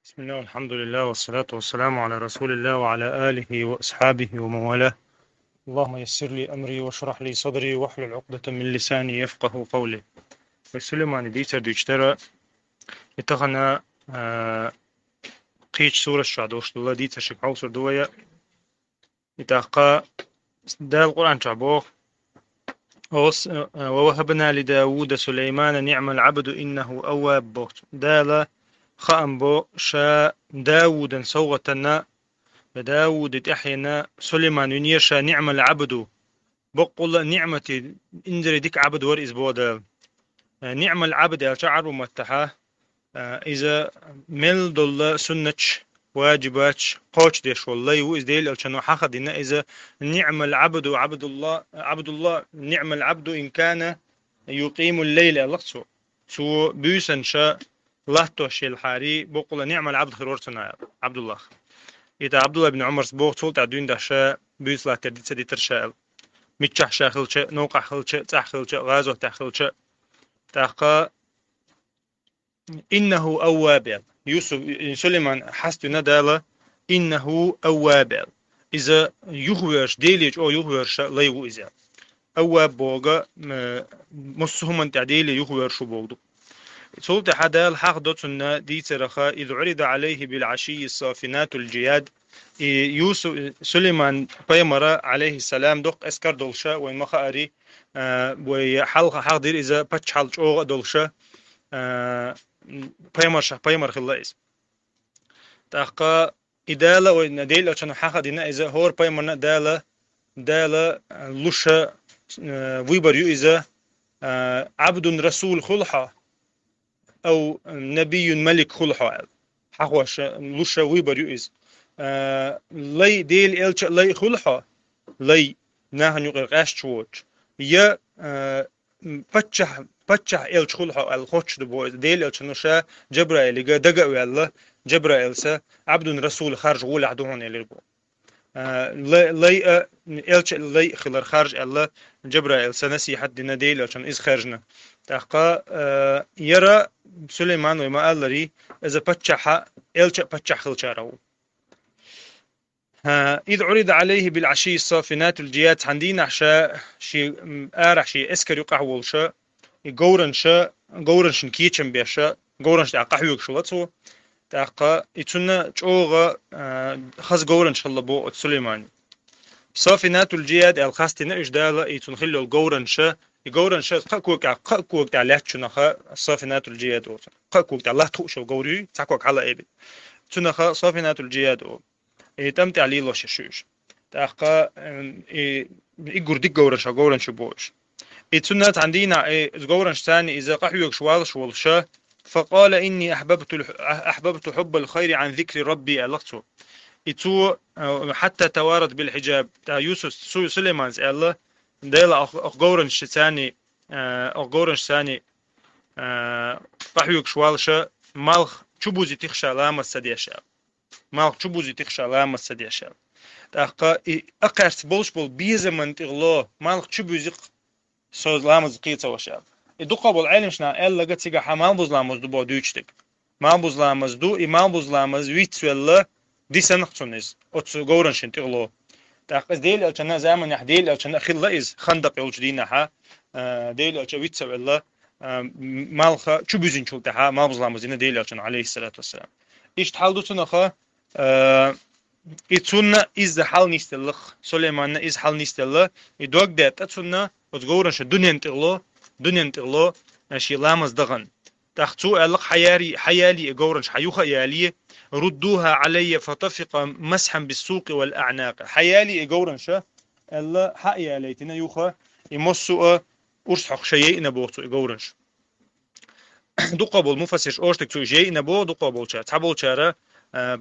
بسم الله والحمد لله والصلاة والسلام على رسول الله وعلى آله وأصحابه ومن والاه. اللهم يسر لي أمري واشرح لي صدري واحلل عقدة من لساني يفقه قولي. وسلمان ديتر ديشترى يتغنى قيش سورة الشعدوش الله ديتر شكعو سردوية يتاقى دا القرآن شعبوه ووهبنا لداود سليمان نعم العبد إنه أواب بوت دالا خأن بو شا داودا صوغتنا داود تحينا سليمان ينيرشا نعم العبد بقول نعمتي انزل ديك عبد ور إزبودا نعم العبد الشعر ومتحا إذا مل دول سنتش واجبات قوش ديش والله يوز ديل الشنو حقد إن إذا نعم العبد عبد الله نعم العبد إن كان يقيم الليل لقصو سو بيسن شا لهتو شيل حاري بقول نعم العبد خيرورتنا عبد الله إذا عبد الله بن عمر سبوق طول تعدين دهشة بيس لا تردي تدي ترشال متشح شاخلش نوقع خلش تحخلش غازو تحخلش تحقا إنه أواب يوسف سليمان حست ندالة إنه أواب إذا يغويرش ديليج أو يغويرش لا يغو إذا أواب بوغا مصهم أن تعديل يغويرش بوغدو سلطة حدا الحق دوتنا دي ترخا إذ عرض عليه بالعشي الصافنات الجياد يوسف سليمان بيمرة عليه السلام دق اسكر دولشا وين مخاري وحلقة حاضر إذا بتش حلش أوغ دولشا بيمر خلاص تحقا إدالة وين ديل عشان حاجة دينا إذا هور بيمرنا دالة لوشا ويبريو إذا عبد رسول خلحة أو نبي ملك خلحة حقوش لوشا ويبريو إذا لي ديل إلش لي خلحة لي نحن يقرقاش شوش يا بتشح إلش خلحة الخوش دبوا ديل إلش نشا جبرائيل جا دقة ويلا جبرائيل سا عبد رسول خارج ولا عدوهن اللي بو لي إلش لي خلر خارج الله جبرائيل سنسي حد نديل عشان إز خارجنا تحقا يرى سليمان وما قال لي إذا بتشح إلش بتشح خلشارو إذ عرض عليه بالعشي الصافنات الجيات عندنا عشاء شي آرح شي إسكر يقع والشاء جورنشن كيتشن بيشاء جورنش تاع قحويك شلاتو تاقا يتسنى تشوغا خاص جورنش الله بو سليمان صافنات الجياد الخاستنا إيش دالا يتنخلو الجورنش جورنش قاكوك تاع لاتشنخا صافنات الجياد قاكوك تاع لاتوشو جوري تاكوك على إبل تنخا صافنات الجياد تمت عليه لوش شوش تاقا يقول ديك جورنش بوش إتسنات عندنا جورنش ثاني إذا قحيوك شوالش والشا فقال إني أحببت حب الخير عن ذكر ربي ألقته إتو حتى توارد بالحجاب تا يوسف سليمان الله ديلا جورنش ثاني جورنش ثاني قحيوك شوالشا مالخ تشبوزي تخشى لامة سديشا مالخ تشبوزي تخشى لامة سديشا تاقا أقرت بولش بول بيزمن تغلو مالخ تشبوزي söz lamız qiyça başa. Duqa bol alimşna ellaga tiga hamal buzlamız du bo düçtik. Mal buzlamız du imal buzlamız vitsuella disanqsunis. Otsu gowranşin tiqlo. Taqız değil elçana zaman yahdil elçana khilla iz khandaq yolçdina ha. Değil elça vitsuella malxa çubuzin çulta mal buzlamız yine değil elçana aleyhissalatu vesselam. İşte haldutuna ha إتسونا إز حال نيستلخ سليمان إز حال نيستلخ يدوق ده تتسونا وتقولن شو دنيا نتغلو شي لامز دغن تختو ألق حيالي يقولن حيوخا يالي ردوها علي فطفق مسحا بالسوق والأعناق حيالي يقولن شو ألا حيالي تنا يوخا يمسوا أرسحق شيء نبوتو يقولن شو دقابل مفسر أرسحق شيء نبو دقابل شات حبول شارة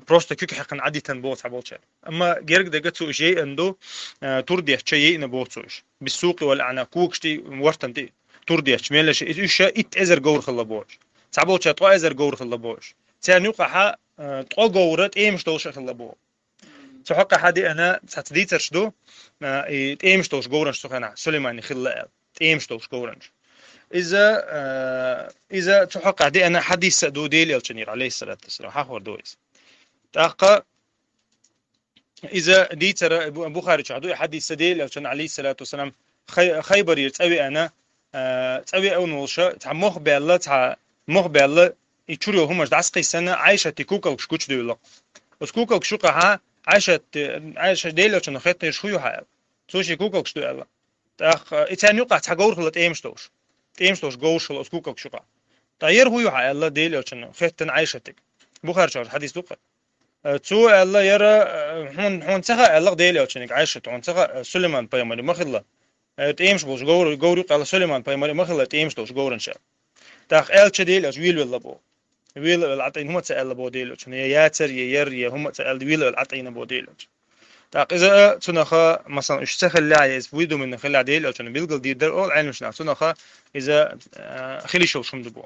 просто كيك حقن عادة بوت حبولش أما جرق دقت شيء عنده تردي شيء نبوتش بالسوق والأعناق كوكشتي ورتنتي تردي شميلش إيش إتأزر جور خلا بوش تعبولش تأزر جور خلا بوش تاني يقع تقو جورت إيه مش توش خلا بو سحق حدي أنا ستديتر شدو إيه مش توش جورنش سخنا سليمان خلا إيه مش توش جورنش إذا تحقق دي أنا حديث دو ديل يلشنير عليه الصلاة والسلام حاخور دويس تحقق إذا دي ترى أبو خارج عدو حديث ديل يلشن عليه الصلاة والسلام خيبر يتسوي أنا تسوي أول نوشة تع مخ بالله يشوريو همش دعسقي سنة عايشة تكوكا وشكوش ديلا وسكوكا وشوكا ها عايشة ديل يلشن خيط يشخيو حال توشي كوكا وشديلا تأخ إتان يقع تحجور خلت إيمشتوش جوش خلت سكوكا وشوكا تغير هو يحيى الله ديل يلشن خيط عايشتك بخارج حديث دوقة تو الله يرى هون سخا الله ديل يلشنك عايشة هون سخا سليمان بيمري مخلا تيمش بوش جوري قال سليمان بيمري مخلا تيمش دوش جورن شاء تاخ إلش ديل يلش ويل بو ويل العطين هم تسأل بو ديل يلشن ياتر ير هم تسأل ويل العطين بو ديل يلش تاخ إذا تنخا مثلا إيش سخل لاعز ويدو من خلا ديل يلشن بيلقل دي در أول علم شنو تنخا إذا خلي شو شم دبو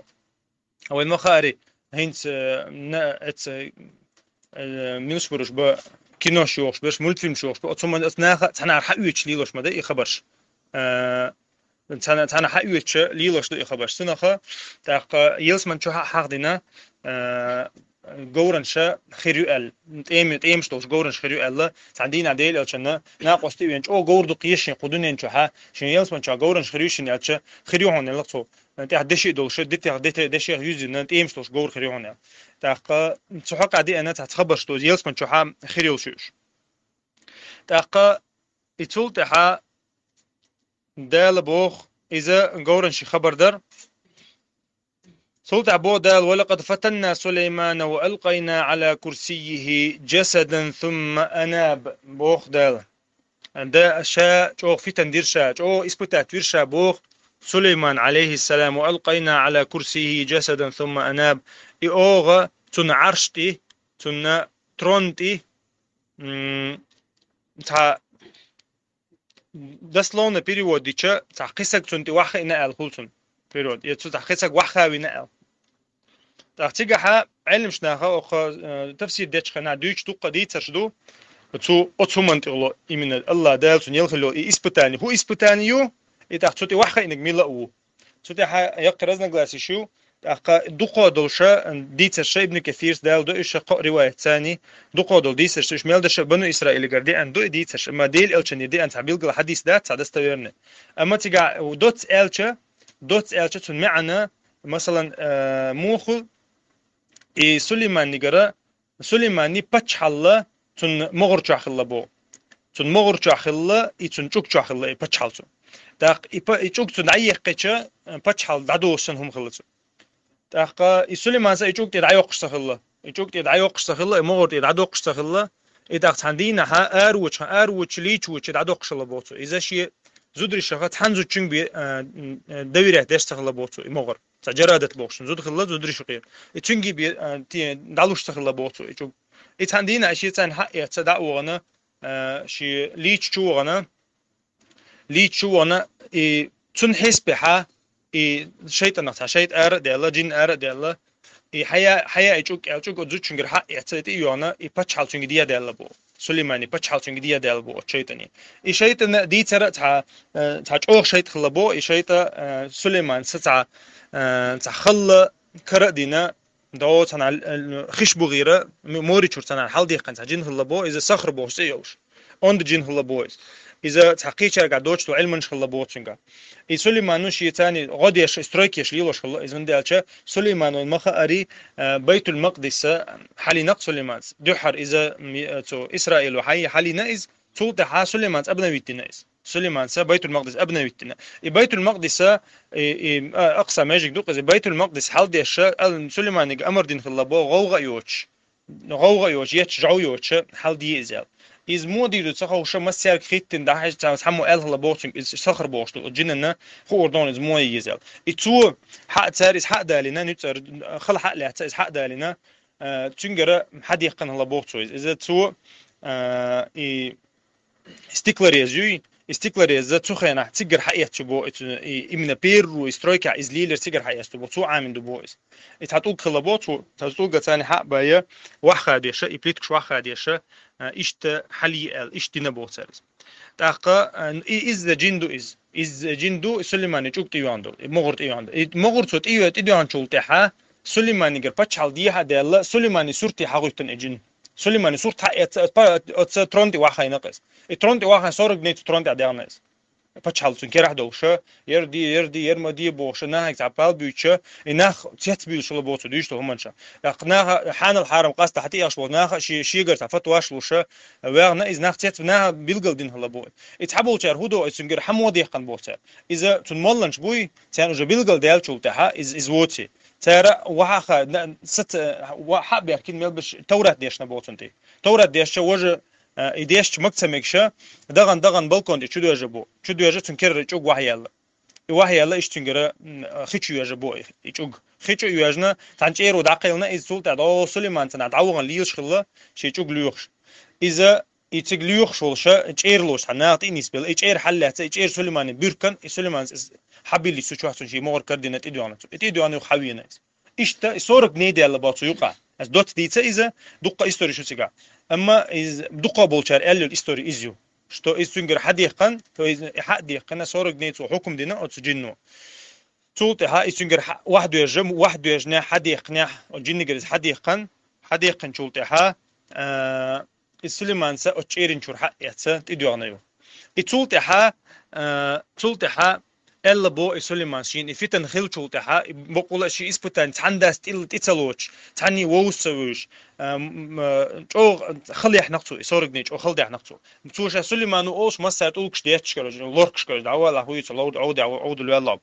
أو المخاري هينت ات ميوس بروش با كينو شوش باش مولتفيلم شوش با ثم أثناء تنا حقيقة ليلوش ما ده يخبرش تنا حقيقة ليلوش ده يخبرش تنخا تاق يلس من شو حق دينا جورن شا خيريال تيم شتوش جورن خيريال لا تعدين عديل أشنا ناقص تيجي أو جور دقيش يقودون ينشها شن يلس من شا جورن خيريشن ياتش خيريون اللقطو أنت هدشي دوش دشي يوزي أنت تيم شتوش جور خيريون تاق تحقق عدي أنا تخبر شتوز يلس من شها خيريوشوش تاق يتول تها دال بوخ إذا جورن شي خبر در صوت عبو دال ولقد فتنا سليمان وألقينا على كرسيه جسدا ثم أناب بوخ دال ده شاء شو في تندير شاء شو إسبوتات في شاء بوخ سليمان عليه السلام وألقينا على كرسيه جسدا ثم أناب إيوغا تن عرشتي تن ترونتي تا دسلون перевод ديشا تا قيسك تنتي واخا إنا الخلصن перевод يتسو تا قيسك واخا وينا تحتيجها علم شناها أو تفسير ديش خنا دويش توقع دي ترشدو تو أتومنت الله إيمان الله دالتون يلخلو إسبتاني هو إسبتانيو إتحتوتي واحد إنك ميلا أو توتي ها يقرزنا جلاسي شو تحقق دقة دولشة دي ترشة ابن كثير دال دو إيش رواية ثاني دقة دول دي ترشة إيش ميل دش بنو إسرائيل قردي أن دو دي ترشة ما ديل إلشني دي أن تعبيل قل حديث ده تعدستويرنا أما تيجا ودوت إلشة تون معنا مثلا موخل سليمان نجرا سليماني بتشحلا تون مغر تشحلا بو تون مغر تشحلا يتون شوك تشحلا بتشحلتو داق يشوك تون عيق كتشا بتشحل دعدو سنهم خلصو داق سليمان سا يشوك تدعي وقش خلا يشوك تدعي وقش خلا مغر تدعي وقش خلا إداق تندينا ها أروتش ليتش دعدو وقش لبوتو إذا شيء زودري شغات حنزو تشنج بي دويره دستخلا بوتو مغر تجرادت بوشن زود خلا زودري شقير تشنجي بي تي دالوش تخلا بوتو يشوف إتهندينا أشياء تان حق يتصدق وانا شي ليتش شو وانا تنحس بها شيطان شيط أر ديلا جين أر ديلا حياة يشوك زود شنجر حق يتصدق يوانا يبتشحل شنج ديا ديلا بو سليماني بتشحل شنج ديا ديلا بو شيطاني شيطان دي ترى تها أوه شيط خلا بو شيطان سليمان ستع تخلى كردينا دو تنا خش بغيرة موري شور تنا حال دي قنت جين هلا بو إذا صخر بو سيوش عند جين هلا بو إذا تحقيق شركة دوتش تو علم نش هلا بو تشنجا سليمان شيء ثاني غاديش استرايكيش ليلوش هلا إذا من دالش سليمان المخا أري بيت المقدس حالي نق سليمان دحر إذا تو إسرائيل وحي حالي نائز تو تحا سليمان أبنى بيتنائز سليمان سا بيت المقدس أبنى بيتنا بيت المقدس أقصى ماجيك دوق إذا بيت المقدس حال دي الشا سليمان أمر دين خلا بو غوغا يوتش يتشجعو يوتش حال دي إزال إز مودي دو تسخو وش مسير خيتين ده حاجة تاع سحمو أل هلا بوشين إز صخر بوشتو جننا هو أردون إز موي يزال إتو حق تار إز حق دالنا نتر خل حق له إز حق دالنا تنجرا حد يقن هلا بوشتو إذا تو استيكلاريز تخينا تيجر حقيقة تبو إمنا بير ويسترويكا إزليلر تيجر حقيقة تبو تو عامل دبويس إتحطوك خلابوت تحطوك ثاني حق بايا واحد يشة إبليتك واحد يشة إشت حلي إشت نبوت سرز تاقا إز جندو إز جندو سليماني چوك تيواندو مغرت إيواندو مغرت صوت إيوان شولتها سليماني غير باتشال ديها ديلا سليماني سورتي حاغوتن إجن سليماني سورت ات ترونتي واخا ينقص ترونتي واخا سورغ نيت ترونتي اديانس باتشال كيرح دوشه يردي يرمدي بوشه ناهك تعبال بيوتشه ناخ تيت بيوش لو بوتو ديشتو همنشا ناخ حان الحرم قاست حتى يشبو ناخ شي غير تفت واشلوشه وغنا از ناخ تيت ناخ بيلغل دين هلا بو اتحبول شر هودو اسنجر حمودي قن بوته اذا تنملنش بوي تان جو بيلغل ديال شولتها از ووتي ترى وحا ست وحا بيركين ملبش تورات ديشنا بوتنتي تورات ديش وجه إيديش مكتمكشة دغن بالكون دي شدو يجبو شدو يجب تنكر يجوج وحي يلا إيش تنكر خيشو يجبو يجوج خيشو يجنا تنشير ودعقلنا إذ سولت عدو سليمان تنعدعوغن ليش خلا شي يجوج ليوخش إذا يتجليوخ شولشة يجيرلوش حناطي نسبة يجير حلة يجير سليمان بيركن سليمان حبي اللي سوتشوحتون شي مغر كردينة إديوانو وحوينا إشتا صورك نيدي على باتو يقع از دوت ديتا إذا دقة إستوري شو تيجا أما إز دقة بولشار إلو الإستوري إزيو شتو إز تنجر حديقا تو إز حديقا صورك نيتو حكم دينا أو تجنو تولت ها إز تنجر واحد يجم واحد يجنا حديقنا أو جن جرز حديقا تولت ها السليمان سا أو تشيرين شور حق يتسا تديوانيو تولت ها تولت ها إلا بو سليمان شين إفتن خيل شولتها بقول شيء إسبتان تنداس تيتلوش تاني ووسوش أو خلي إحنا نقطو صورك نيج أو خلي إحنا نقطو بتوش سليمان أوش ما سأتولكش ديتش كرج لوركش كرج دعوة لهوي تلود عود الولا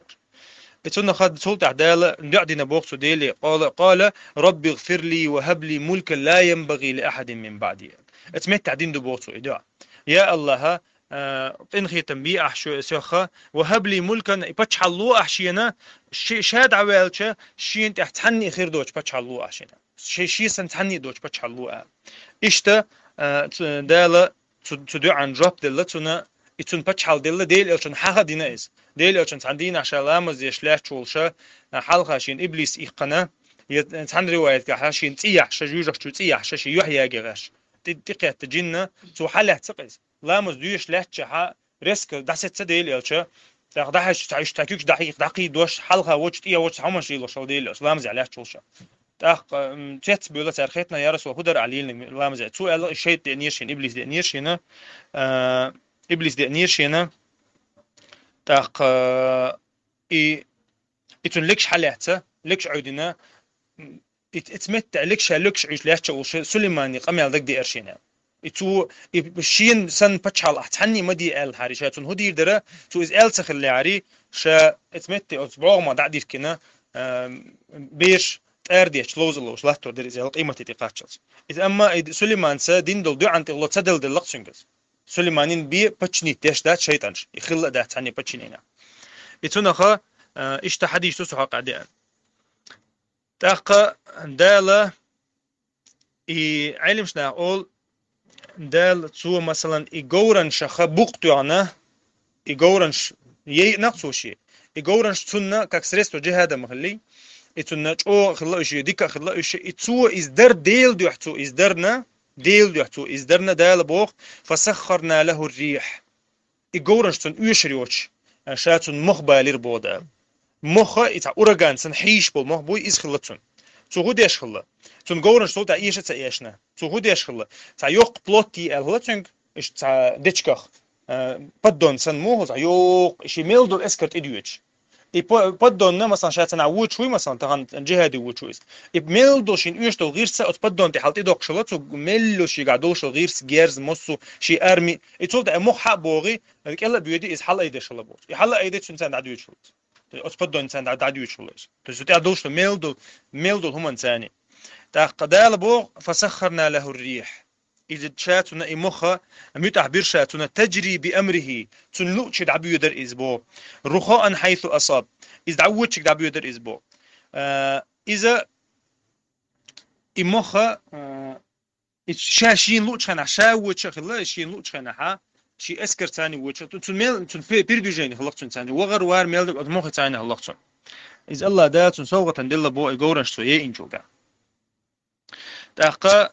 بتونا خد صوت عدالة نقعدنا بوقت ديلي قال ربي اغفر لي وهب لي ملكا لا ينبغي لأحد من بعدي اتمتع دين دو بوقت إدعاء يا الله تنخي تنبيه أحشو سخا وهب لي ملكا بتشحلو أحشينا شاد عوالشة شين تحتحني خير دوش بتشحلو أحشينا شي سنتحني دوش بتشحلو إشتا دالة تدعو عن جواب دالة تنا إتون بتشحل دالة ديل إلشان حاها دينا إز ديل إلشان تندين عشان لامز يشلاح شولشة حلقة شين إبليس إيقنا تحن رواية كحاشين تيح شجوجة شو تيح شي يحيى جغاش تقيت تجينا تو حلة تقيس لامز دوش لحتشها ريسك دحست سديل يلشة تقدحش تعيش تاكيش دقيق دوش حلقة وجت إيه وجت همش يلو شو ديل لامز عليه شولشة تاق تيت بيقول تاريختنا يا رسول هدر علينا لامز تو الشيء دنيرشين إبليس دنيرشين إبليس دنيرشين تاق إتون لكش حلاتة لكش عودنا اتمتع لكش عيش لحتش سليماني قام يالدك دي أرشينا إتو بشين سن بتشال أحتني مدي آل هاريشاتون هدير درا تو إز آل سخل لعري شا اتمتع أتبعو ما دعدير كنا بيش تأرديش لوزلوش لحتو در إزيال قيمة تيقاتشلس إذا أما سليمان سا دين دول دو عن تغلو تدل دل لقشنجز سليمانين بي بتشني تيش دات شيطانش يخل دات تعني بتشنينا إتو نخا إشتا حديش تسوحا قعدين تاقا دالة علم شنا أقول دال تو مثلا إيجورنش خبوقتوانا إيجورنش نقصو شيء إيجورنش تنا كسرستو جهاد مخلي إتنا أو خلا شيء ديك خلا شيء إتو إزدر ديل دوحتو إزدرنا ديل دوحتو إزدرنا دال بوق فسخرنا له الريح إيجورنش تن يشريوش شاتون مخبالير بودا مخا إتا أورغان سن حيش بول مخ بوي إز خلتون تو هو ديش خلا تون جورنش تو تا إيشة تا إيشنا تو هو ديش خلا تا يوق بلوتي الهلتنج إش تا ديشكخ بدون سن موه تا يوق إشي ميلدول إسكرت إديوش بدون مثلا شاتنا وود شوي مثلا تغن جهادي وود شويس ميلدول شين إيش تو غيرسا أت بدون تحلت إدوك شلت ميلو شي قعدوش غيرس جيرز مصو شي أرمي إتول تا مخ حق بوغي هذيك إلا بيودي إز حلا إيدي شلا بوت يحلا إيدي تنسان عدوي شلت أتفضل إنسان عدوي شلت تزوتي عدوش ميلدول هم إنساني تقدال بوغ فسخرنا له الريح إذا شاتنا إمخا ميتح برشاتنا تجري بأمره تنلوش دعبو يدر إزبو رخاء حيث أصاب إذا دعوتش دعبو يدر إزبو إذا إمخا شاشين لوش خنا شاوتش خلا شين لوش خنا ها شي أسكر تاني وتش تنميل بيردوجين خلقتون تاني وغر وار ميل مخ تاني خلقتون إذا الله دا تنسوغة تندل بو إيجورنش تو إنجوغا تاقا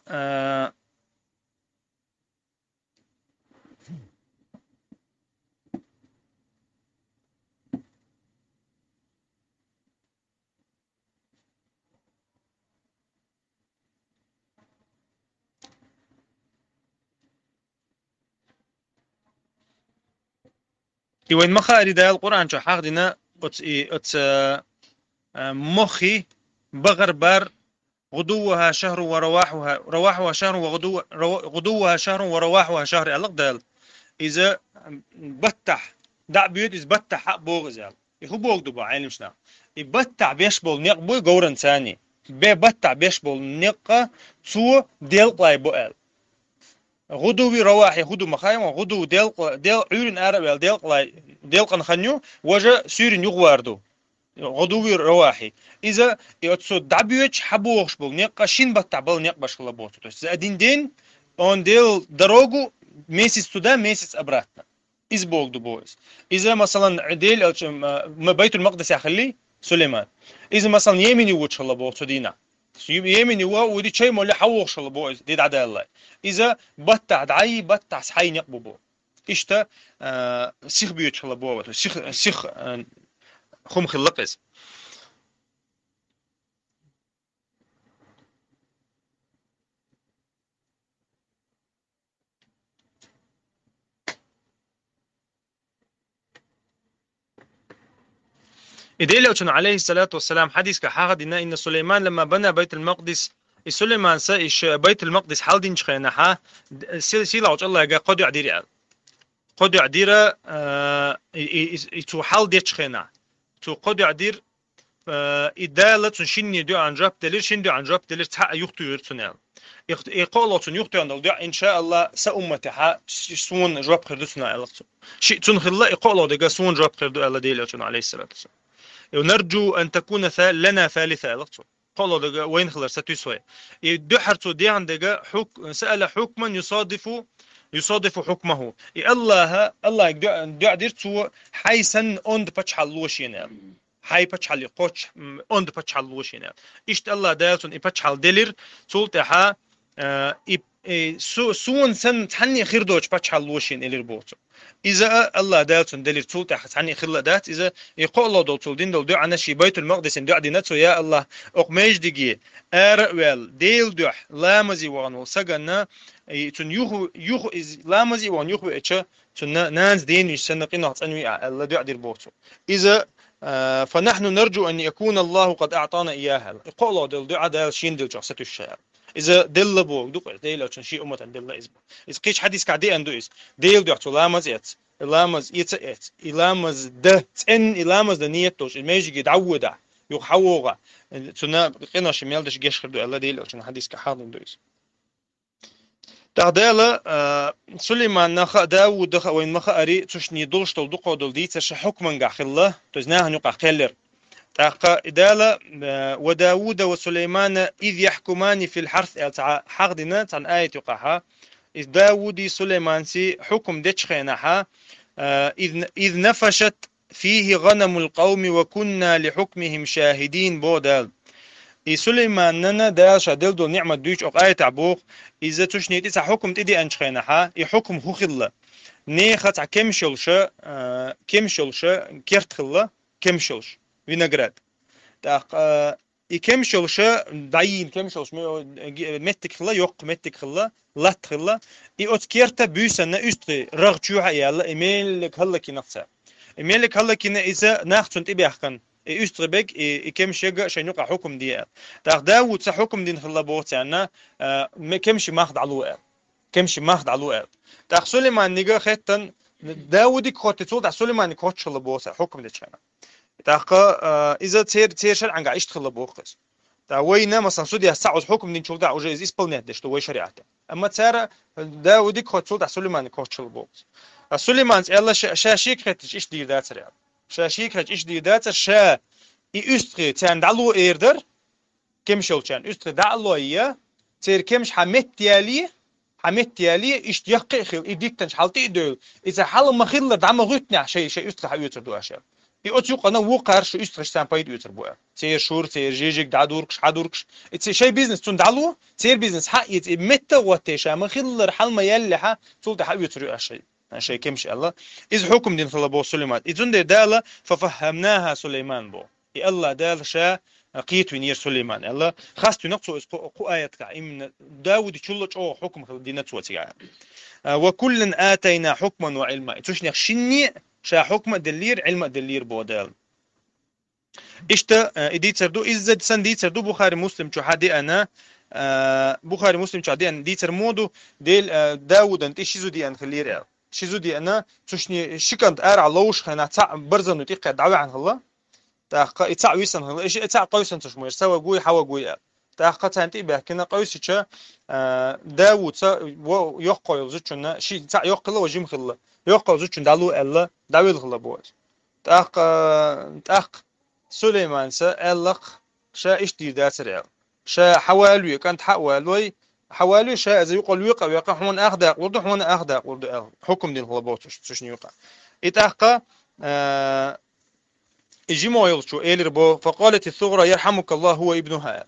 وين مخاري دا القرآن شو حاقدنا ات مخي بغربر غدوها شهر رواحها شهر غدوها شهر ورواحها شهر الأقدال إذا بتح دع بيوت إذا بتح حق بوغز يعني هو بوغ دبا عين شنا يبتع بيشبول نيق بو جورن ثاني بتع بيشبول نيق تو ديل قلاي بوال غدو رواحي غدو مخايم غدو ديل عيون عرب ديل قلاي ديل قنخنيو وجا سيرين يغواردو غدو رواحي إذا يتصو دعبيوش حبوغش بول نيق شين بتع بول نيق بشكل بوتو تو زادين دين on ديل دروغو ميسيس تودا ميسيس أبراتنا إز بوغ دو بويز إذا مثلا ديل ما بيت المقدس يخلي سليمان إذا مثلا يميني وجه الله بوتو دينا يميني ودي شيء مولا حوغش الله بويز دي عدا الله إذا بتع دعي بتع سحي نقبو بو إشتا سيخ بيوتش الله بوتو سيخ خم خلقز إديلو كان عليه الصلاة والسلام حديث كحاغد إن سليمان لما بنى بيت المقدس سليمان سايش بيت المقدس حال دين شخينها سيلا وجه الله قد يعدير قد يعدير تو حال دي شخينه تو قد يعدير إدالة شني دو عن جاب دليل شن دو عن جاب دليل تحقق يختو يرتنال يقولوا يختو عن دليل إن شاء الله سأمتها سون جواب خردتنا ألقتو شيء تنخلا يقولوا دقا سون جواب خردو ألا ديل عليه الصلاة والسلام ونرجو أن تكون لنا ثالثة ألقتو قالوا دقا وين خلر ستوسوي يدحرتو دي عن دقا سأل حكما يصادف حكمه الله دو عديرتو حيسن أند بتشحلوشينا هاي بتشحل يقوش أند بتشحلوشينا إشت الله دالتون بتشحل دلير تولتها سون سن تحني خير دوش بتشحلوشين إلى البوت إذا الله دالتون دلير تولتها تحني خير دات إذا يقول الله دول دين دول دو عنا شي بيت المقدس دو عديناتو يا الله أقماش دقي أروال ديل دوح لامزي وانو سجنا تون يوخو إز لامزي وان يوخو إتشا تون نانز دين يسنقين نحتنوي الله دو عدير بوتو إذا فنحن نرجو أن يكون الله قد أعطانا إياها يقول الله دل دعاء دل شين دل جحسة الشعر إذا دل بوك دوك دل عشان شيء أمة دل إزبو إذا قيش حديث كعدي أندو إز دل دعاء لامز إت لامز إت لامز ده إن لامز ده نيتوش الماجي يتعود يحوغا تنا قنا شمال دش جيش خردو الله دل عشان حديث كحاضر أندو إز تعداله سليمان نخ داود دخ وين مخ أري تشني دولش تول دقة دول دي تش حكما قاخله تزناه نقع خلر تاق إدالة وداود وسليمان إذ يحكمان في الحرث حقدنا عن آية يقعها إذ داودي سليمان سي حكم دتش خينها إذ نفشت فيه غنم القوم وكنا لحكمهم شاهدين بودال سليمان ننا دا شادل دو نعمة دوش آية تعبوق إذا تشني تسع حكم تدي أنشخينها يحكم هو خلا نيخت كم شلش كيرت خلا كم شلش فينغراد تاق كم شلش دعين كم شلش متك خلا يق متك خلا لات خلا أوت كيرت بيسنا أستري رغتشوها يلا إيميل خلا كي نقص إيميل خلا كي إذا ناخذ تبي أحكن يستربك كم شيء نقع حكم دي تاخ داود حكم دين خلا بوت يعني كمشي ماخذ علوه كمشي ماخذ علوه تاخ سليمان نيجا ختن داود كوت تول سليمان كوت خلا بوت حكم دي كان تاخ اذا تير شرع عن عيشت خلا بوقس تا وين مثلا سودي ساعه حكم دين شغل او جايز اسبلنت دشت وي شريعته اما تسار داود كوت تول سليمان كوت خلا بوت سليمان الله شاشيك ختش ايش دير ذات سريع شاشيك هج إيش دي داتا شا يستري تان دعلو إيردر كمش يلشان يستري دعلو إياه تير كمش حمت يالي إيش يقي خيل يديك تنش حالتي دول إذا حال ما خيل دعم غتنع شيء يستري حيوتر دو أشياء يأتيق أنا وقار شو يستري شتان بايد يوتر بوه تير شور تير جيجك دعدوركش حدوركش إتس شيء بيزنس تون دعلو تير بيزنس حق متى وتيشا ما خيل حال ما يلي ح تولد حيوتر أشياء شيء كمش الله إذ حكم دين طلبه سليمان إذن دي دالة ففهمناها سليمان بو الله دال شا قيت ونير سليمان الله خاصة نقصو قو آيات إمن داود يشلج أو حكم دينات وتيا وكل آتينا حكما وعلما تشنيخ شني شا حكم دلير علم دلير بودال إشتا إدي تردو إزد سن دي تردو بخاري مسلم شو حدي أنا بخاري مسلم شو حدي أنا دي ترمودو ديل داود أنت شيزو دي أن خلير شيزو دي أنا تشني شكنت أرع لوش خنا تاع برزن وتيقع دعوة عن الله تاق تاع ويسن الله إيش تاع قويسن تشمو سوا قوي حوا قوي تاق تانتي به كنا قويس شا داود سا يقول زوجنا شيء تاع يقول وجيم خلا يقول زوجنا دالو الله داويل خلا بوز تاق سليمان سا ألق شا إيش دي داتر شا حوالي كانت حوالي شا إذا يقول ويقع هون أخدق ورد هون أخدق ورد حكم دين هلبوت شو يقع إتاقة إجي ما يلشوا إيلر بو فقالت الثغرى يرحمك الله هو ابنها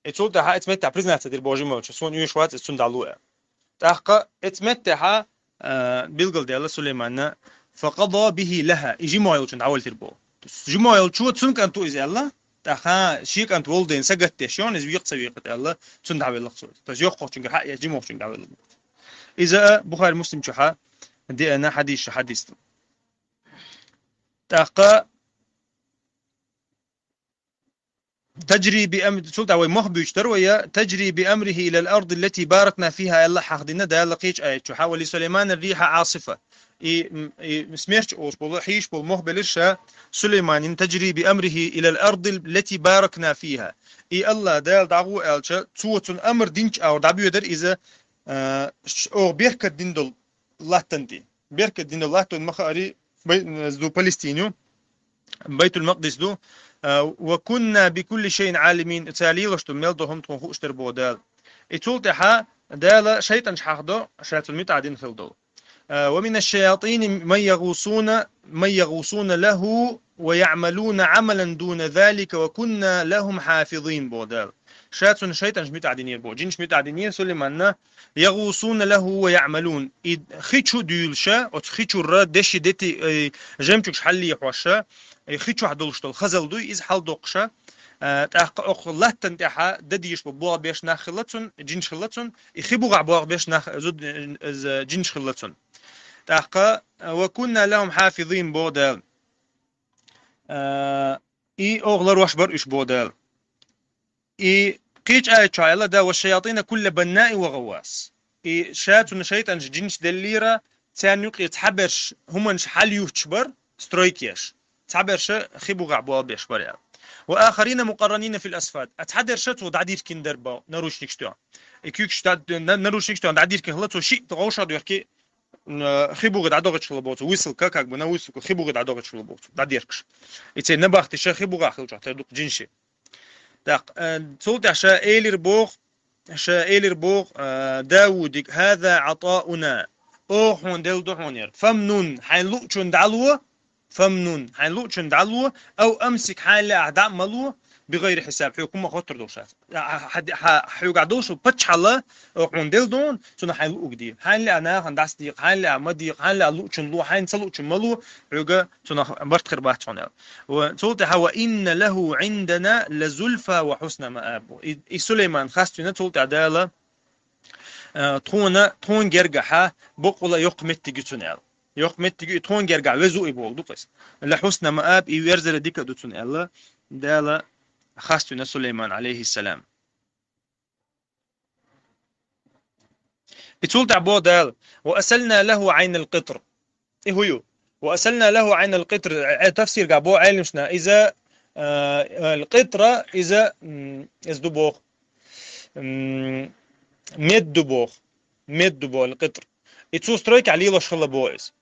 إتولتها إتمتع بريزنا تدير بوجي ما يلشوا سون يشوات السندالوه تاقة إتمتع بيلقل ديال سليمان فقضى به لها إجي ما يلشوا عول تربو جمع يلشوا تسون كان تو إذا الله تاخا شيك أنت ولدين سجت تشون إذا يقص ويقت الله تسون دعوة الله صوت تجيق قوتشين حق يجي ما قوتشين دعوة الله إذا بخاري مسلم شحا دي أنا حديث تاقة تجري بأمر سلطة ومخبوش تروي تجري بأمره إلى الأرض التي باركنا فيها الله حقدنا ده لقيش آية تحاول لسليمان الريح عاصفة مسميرش أوش بول حيش بول مخبلش سليمان تجري بأمره إلى الأرض التي باركنا فيها الله ده دعو ألش توتن أمر دينش أو دعو يدر إذا أو بيركة دين دل الله تنتي بيركة دين الله تن مخاري دو فلسطينيو بيت المقدس دو وكنا بكل شيء عالمين تالي وشتم ملدهم تنخو اشتر بودال اتولتها دال شيطان شحدو شيطان متعدين خلدو ومن الشياطين من يغوصون له ويعملون عملا دون ذلك وكنا لهم حافظين بودال شيطان متعدين يربو جين متعدين سليمان يغوصون له ويعملون خيتشو ديلشا او خيتشو را دشي دتي جمچوك حلي حوشا خيتشو حدلشتل خزل دوي إز حال دوقشا تاق الله تنتحا دديش ببوغ بيش ناخلتون جنش خلتون يخيبوغ بوغ بيش ناخ زود جنش خلتون تاق وكنا لهم حافظين بودال اي اوغلر وشبر ايش بودال اي قيج آية شايلة دا والشياطين كل بناء وغواص اي شاتون شيطان جنش دليرة تانيوك يتحبرش همنش حال يوتشبر سترويكيش تعبرش خيبو غعبوا بيشبر وآخرين مقرنين في الأسفاد أتحدر شتو دعدير كين دربا نروش نكشتوا إكيوكش نروش نكشتوا دعدير كين خلطو شيء تغوشا دوحكي خيبو غد عدوغت شلبوتو ويسل كاكاك بنا ويسل خيبو غد عدوغت شلبوتو دعديركش إتي نباختي شا خيبو غاخل جحتر دوك جنشي داق تولت شا إيلر بوغ داودك هذا عطاؤنا أوحون دل دحونير فمنون حين لؤشون دعلوه فمنون حين لوتشن دعلوه أو أمسك حال أعداء ملوه بغير حساب حكومة خطر دوشات حيوقع دوشو بتش حلا وقون ديل دون سنة حين لوق دي حين أنا هنداس ديق حين مديق حين لوتشن لو حين سلوتشن ملوه حيوقع سنة برت خربات شونال وتقول هو إن له عندنا لزلفى وحسن مآب سليمان خاستنا تقول عدالة تون جرجحة بقولا يقمت تجتنال يوق متجي تون جرجع وزوي بولدو قيس لحسن مآب يورزل ديك دوتون الله دالا خاستنا سليمان عليه السلام بتقول تعبو دال وأسلنا له عين القطر إيه هو وأسلنا له عين القطر تفسير جابو علمنا إذا القطرة إذا إزدبوخ مد دبوخ القطر يتوستريك عليه لو شغله بويز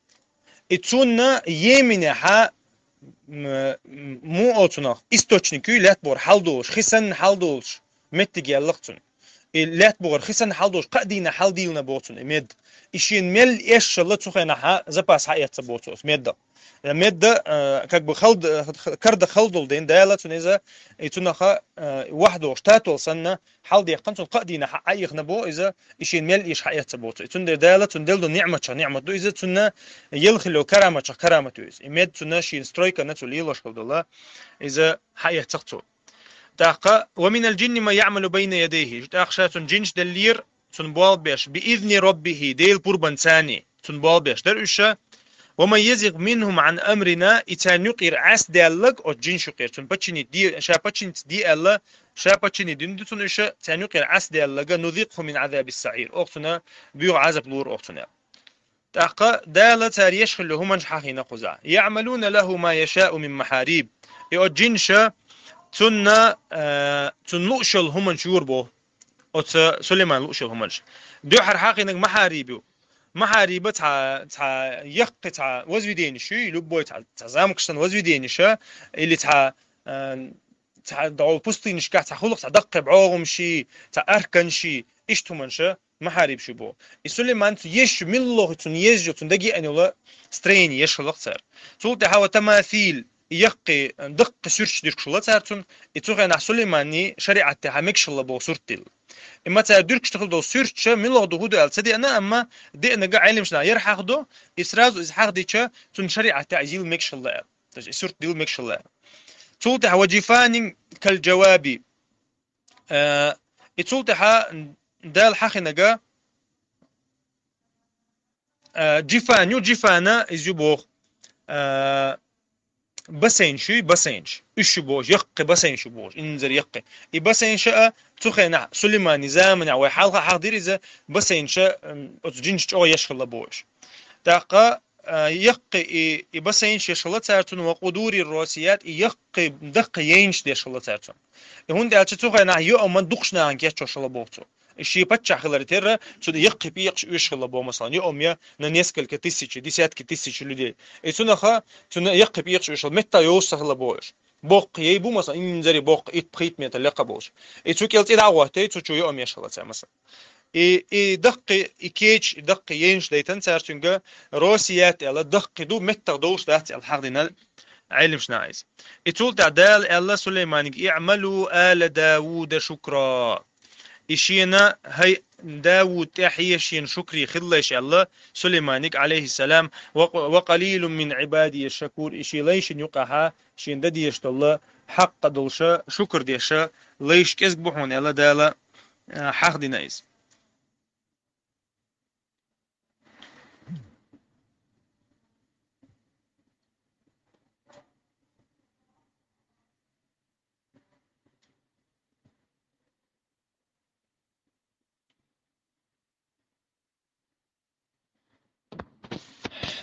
اتسونا يمين ها مو اوتنا источники لاتبور حلدوش خسن حلدوش متجي يلقتون لاتبور خسن حلدوش قدينا حلديلنا بوتون مد اشين مل ايش الله تخينا ها زباس حيات بوتوس مد как бы خلد كرد خلدول دين دالتون اذا اتونا وحده شتاتول سنه حلدي قنتون قدينا حيخنا بو اذا اشين مل ايش حيات بوتو اتون دالتون دلدو نعمه دو اذا تنا يلخلو كرامه يز امد تنا شين سترايكا نتو ليلوش الله اذا حيات تقتو تاق ومن الجن ما يعمل بين يديه تاخشات جنش دلير تنبال بيش باذن ربه ديل قربان ثاني تنبال بيش درشه ومن يزغ منهم عن أمرنا إتان يقير عس دالك أو جين شقير تون بتشني دي شا بتشني دي الله شا بتشني دي ندتون إيش تان يقير عس دالك نذيقه من عذاب السعير أختنا بيو عذاب نور أختنا تاقا دالة تاريش خلو هم حقين قزع يعملون له ما يشاء من محاريب يو جنشا تنا تنلوشل هم شور بو أو سليمان لوشل هم دو حقين محاريبو محاريب تاع يق تاع وزويدين شو يلبوي تاع زامكشتن وزويدين شو اللي تاع دعو بوستين شكا تاع خلق تاع دق بعوغم شي تاع أركن شي إيش تمنشا محارب شو بو يسلمان يش من الله تون يزجو تون دقي أنولا سترين يش خلق صار تقول تهاو تماثيل يقي دق سيرش ديرك شلا صارتون يتوقع نح سليماني شريعة تاع مكش الله بو صورتل اما تا ديرك تخل دو سيرش من الله دو هدو السدي انا اما دي انا علم شنا يرحق دو اسراز ازحاق ديتشا تون شريعة تاع يل مكش الله سورت ديل مكش الله تقول تهاو جفان كالجوابي يتولتها دال حقنقا جفانيو جفانا إزيبوغ بسينشي بسينش إيش بوج يق بسينش بوج إنزر يق بسينش تخينا سليمان زامن أو حلقة حاضر إذا بسينش أتجنش أو يشخل بوج تاقا يق بسينش يشخل تارتون وقدور الروسيات يق دق ينش دي يشخل تارتون هون ده تخينا يو من دقشنا عن كيش يشخل بوجو الشيء بتشع خلال ترى شو يق بيقش يشخل بو مثلا يوم يا ننسكل كتيسيش ديسات كتيسيش لدي إيشون خا شو يق بيقش يشخل متى يوصل لبوش بوق يبو مثلا إنزري بوق إتبخيت ميت اللقى بوش إيشو كيلت إدعوة تيجو شو يوم يشخل مثلا دق إكيج دق ينش ليتن سارتونجا روسيات إلا دق دو متى دوش دات الحقنا علم شنايز إتول تعدال الله سليمان اعملوا آل داوود شكرا إشينا هي داود تحية شين شكري خلش الله سليمانك عليه السلام وقليل من عبادي الشكور إشي ليش يقعها شين ددي يشت الله حق دلشا شكر ديشا ليش كزك بحون الله دالا حق دي نايز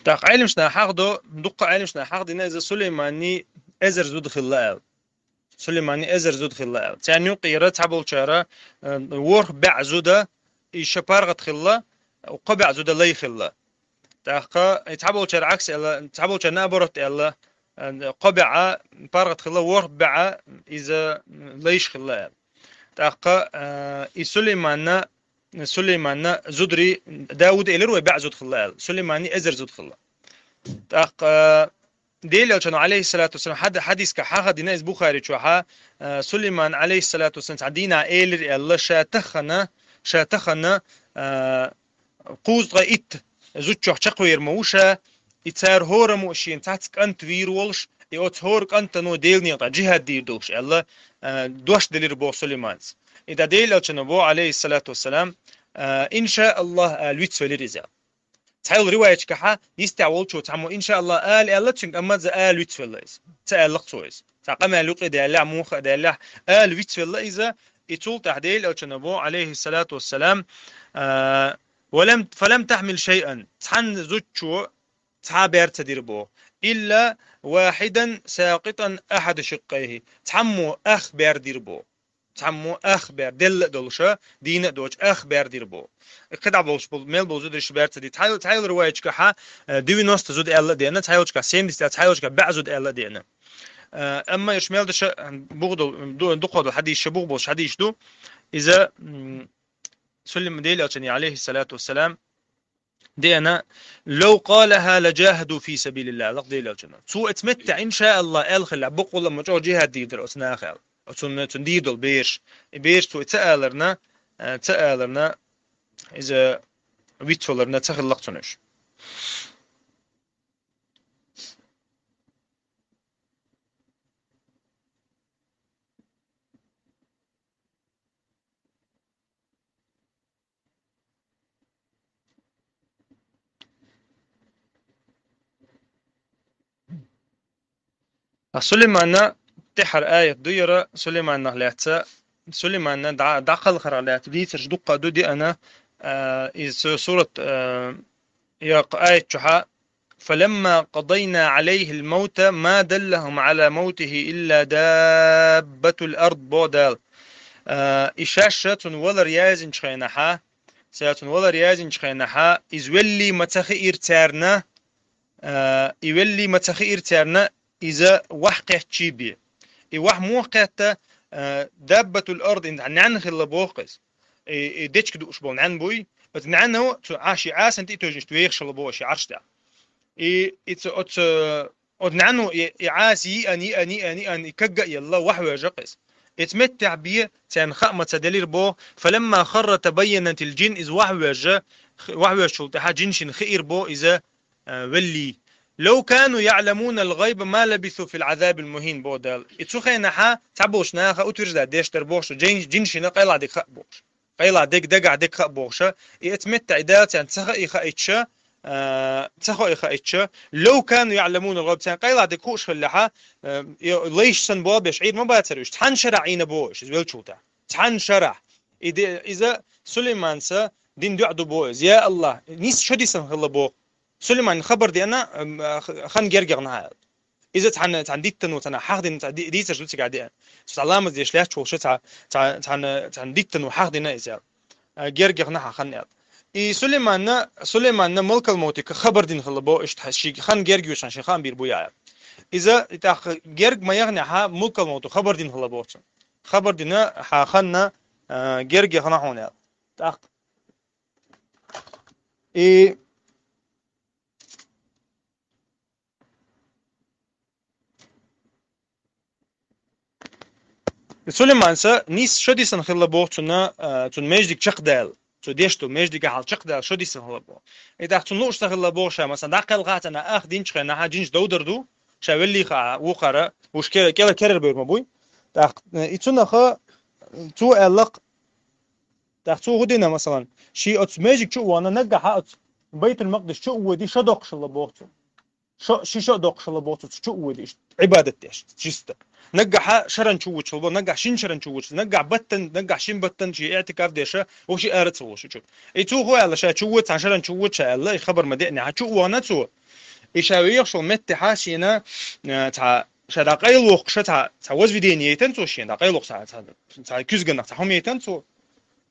تاق علم شنا حق دو دق علم شنا حق دي نايز سليماني أزر زود خلال سليماني أزر زود خلا تاني قيرة تعبول شارة ورخ بع زودة يشبارغت خلا وقبع زودة لي خلا تاقا تعبول شارة عكس إلا تعبول شارة نابرت إلا قبع بارغت خلا ورخ بع إذا ليش خلا تاقا سليمان زدري داود إلر وبع زود خلا سليماني أزر زود خلا تاقا ديل كانوا عليه الصلاة والسلام حديث كحاجة دينا بخاري شوها سليمان عليه الصلاة والسلام عدينا إيلر الله شاتخنا قوز غايت زوجة شقوير موشة يتار هور موشين تاتك أنت ويرولش يوت هورك أنت نو ديل نيطا جهاد دير دوش الله دوش دلير بو سليمان إذا ديل كانوا بو عليه الصلاة والسلام إن شاء الله الويت سولي رزال تحيل رواية كحا يستعول شو تعمو إن شاء الله الله تشنك أما ذا ويتفلز تألق تويز تقام لقي دلع موخ دلع ويتفلز إذا يطول تحديل أو تنبو عليه الصلاة والسلام فلم تحمل شيئا تحن زوجو تعبير تديربو إلا واحدا ساقطا أحد شقيه تحمو أخبار ديربو تعمو أخبار دل دولشة دين دوش أخبار ديربو قد عبوش ميل بوزود رشبارت دي تايل رواية كحا دوي نوست زود ألا دينا تايل كا سين دي تايل كا بعزود ألا دينا أما يشمل دش بغدو دو قدو حديث شبوغ بوش حديث دو إذا سلم ديل عليه الصلاة والسلام دينا لو قالها لجاهدوا في سبيل الله لق ديل سو اتمتع إن شاء الله الخلا بقول لما جو جهاد ديدر أسنا خال تنديدل بيش تو تألرنا إذا ويتولرنا تخلقتنش سليمان تحر آية ديرة سليمان نغلاتها سليمان دعقل خرالات دي تجدق دودي أنا إذ سورة يا آية شحاء فلما قضينا عليه الموت ما دلهم على موته إلا دابة الأرض بودال إشاشة ولا رياز شخينها ساتون ولا رياز شخينها إزولي متخي إرتارنا يولي متخي إرتارنا إذا وحقه تشيبي وح موقعته دابة الأرض إن عن خلا بوقس ديتش كدو أشبون عن بوي نعنه عاشي عاس أنت توجنش تويخ شلا بوشي عرشتا إتس أت نعنه عاسي أني كجا يلا وحوي جقس يتمتع بيه تان خامة دليل بو فلما خر تبينت الجن إذ وحوي شلتها جنش خير بو إذا ولي لو كانوا يعلمون الغيب ما لبثوا في العذاب المهين بودال اتسوخي نحا تعبوش ناخا اوتورجدا ديش تربوش جنشنا قيلا ديك خبوش قيلا ديك دقع ديك خبوش اتمتع دات يعني تسخي خايتشا تسخي خايتشا لو كانوا يعلمون الغيب تان قيلا ديك خوش خلحا ليش سنبوا بشعير ما باتروش تحن شرعين بوش زويل شوتا تحن شرع اذا سليمان سا دين دعدو بوز يا الله نيس شدي سنخلا بو سليمان خبر دي انا خان جرجر نهاية اذا تحن ديتن وتنا حاخدين دي تجلس قاعدين سلام دي شلاش شو تحن ديتن وحاخدين اذا جرجر نها خان اي سليمان ملك الموت خبر دين خلبو ايش تحشي خان جرجر شان خان بير بويا اذا تاخ جرج ما يغني ملك الموت خبر دين خلبو خبر دين ح خنا جرجر نهون تاخ اي سليمان سا نيس شدي سن خلا بوتنا تون مجدك چقدال تو ديشتو مجدك حال چقدال شدي سن خلا بو اذا تون لوش خلا بوشا مثلا داقل غاتنا اخ دين چخنا ها جنج دودردو شاولي خا وقرا وش كلا كرر بير مبوي داق يتون خا تو الق داق تو غدينا مثلا شي ات مجدك شو وانا نجح بيت المقدس شو ودي شدق شلا بوتو شو دق شلا بوتو شو ودي عبادة ايش جسته نجح شرن شوتش والله نجح شين شرن شوتش نجح بتن نجح شين بتن شي اعتكاف ديشه وشي ارت وش شو اي تو هو على شا شوت عن شرن شوتش الله خبر مدقني هتشو وانا تو ايشاوي شو مت حاشينا تاع شداقيل وقش تاع وز فيدينيتن تو شين داقيل وقش تاع كوزغن تاع هميتن تو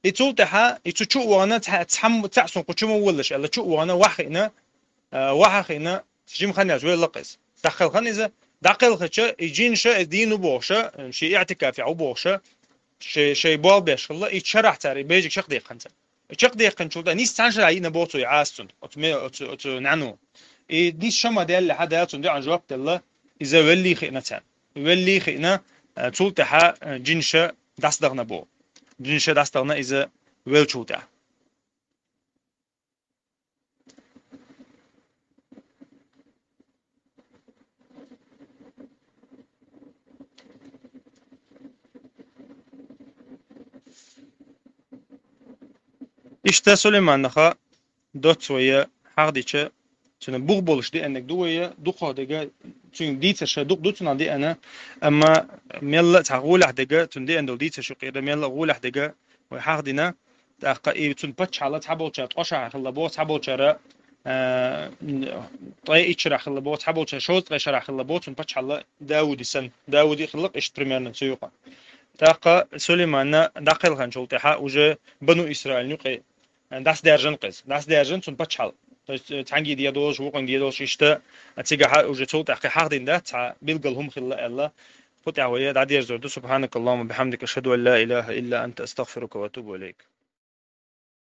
اي تو تاع اي تو شو وانا تحم تعسن قشم ولش الله شو وانا وحينا وحينا تجيم خلينا زوي لقيس دخل خنيزه داقل خدشة يجين شا دينو بوشة شيء اعتكاف أو بوشة شيء بول بيش الله يتشرح تاري بيجك شق دقيقة خنسة شق دقيقة شو ده نيس تانشر عينا بوتو يعاستون أو نعنو نيس شما ده اللي حدا ياتون ده عن جواب الله إذا ولي خينا تان ولي خينا تول تها جنشة داستغنا بو جنشة داستغنا إذا ول شو ده İşte Süleyman naxa dot soya haqdiçe çünkü bu boluşdu ennek duya duqa dega çünkü dite şa duq dutuna di ana ama mella taqula dega tundi endo dite şu qira mella qula dega ve haqdina taqa i tun patchala tabolcha qosha xilla bo tabolchara طي اتشرح خلا بو tabolcha şot ve şarah xilla bo tun patchala Davudi sen Davudi xilq iş примерно suyuqa taqa Süleymanna daqil khan şoltaha uje banu İsrail nuqi داس درجن قز داس درجن تون بتشال تانجي دي دوش وقن دي دوش يشتا اتيجا وجه تول تحقي حق دين ده تاع بيلقلهم خلا الله فتح ويا دادير زرد سبحانك اللهم وبحمدك اشهد ان لا اله الا انت استغفرك واتوب اليك